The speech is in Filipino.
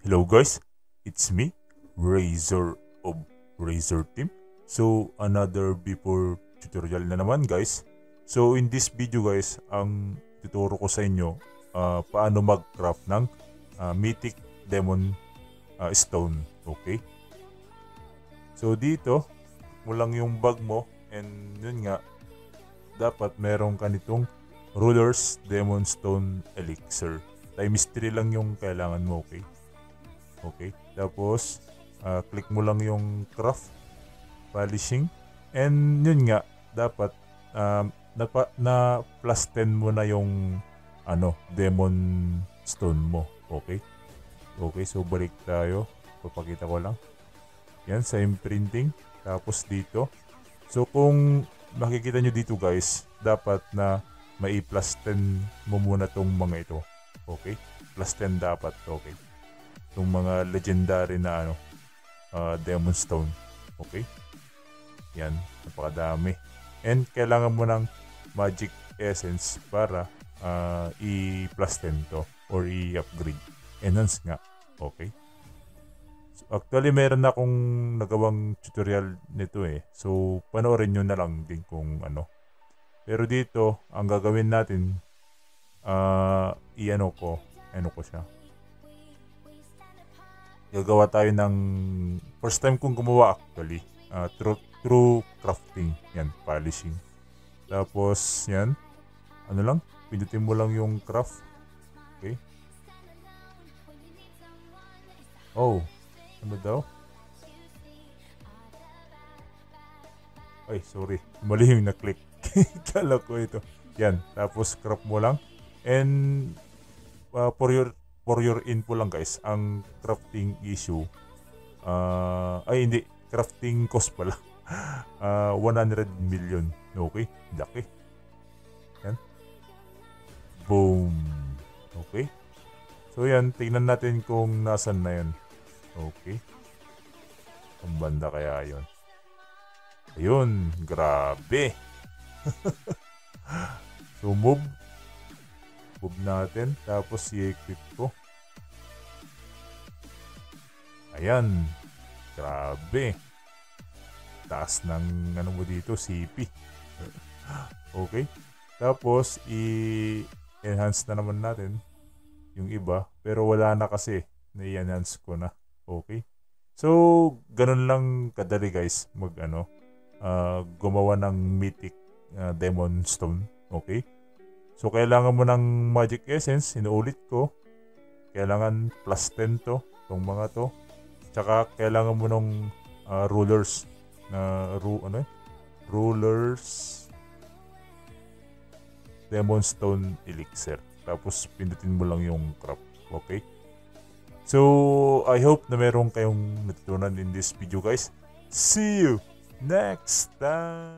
Hello guys, it's me, Razor of Razor Team. So another before tutorial na naman guys. So in this video guys, ang tuturo ko sa inyo paano mag-craft ng Mythic Demon Stone. Okay? So dito, mo lang yung bag mo and yun nga, dapat meron ka nitong Ruler's Demon Stone Elixir. Times 3 lang yung kailangan mo, okay? Okay, tapos click mo lang yung craft, polishing, and yun nga, dapat na plus 10 mo na yung demon stone mo, okay? Okay, so balik tayo, papakita ko lang. Yan, sa imprinting, tapos dito. So kung makikita nyo dito guys, dapat na may plus 10 mo muna tong mga ito, okay? Plus 10 dapat, okay? Itong mga legendary na Demon Stone. Okay? Yan. Napakadami. And kailangan mo ng Magic Essence para i-plus 10 to or i-upgrade. Enhance nga. Okay? So, actually, meron na akong nagawang tutorial nito eh. So, panoorin nyo na lang din kung ano. Pero dito, ang gagawin natin, ano ko siya. Gagawa tayo ng first time kong gumawa actually, through crafting, yan, polishing. Tapos yan, ano lang, pindutin mo lang yung craft. Okay. Oh, ano daw? Ay, sorry, mali yung na-click. Kala ko ito. Yan, tapos craft mo lang. And for your info lang guys, ang crafting issue, hindi, crafting cost pala, 100 million. Okay, laki. Yan. Boom. Okay. So yan, tingnan natin kung nasan na yun. Okay. Ang banda kaya yun. Ayun, grabe. So move natin, tapos i-equip ko. Ayan, grabe. Taas ng mo dito, CP. Okay. Tapos i-enhance na naman natin yung iba, pero wala na kasi, na-enhance ko na. Okay. So ganun lang kadali guys gumawa ng Mythic Demon Stone. Okay. So kailangan mo ng Magic Essence, inuulit ko. Kailangan plus 10 to, itong mga to. Tsaka kailangan mo ng rulers na Rulers Demon Stone Elixir. Tapos pindutin mo lang yung craft. Okay? So I hope na meron kayong natutunan in this video guys. See you next time!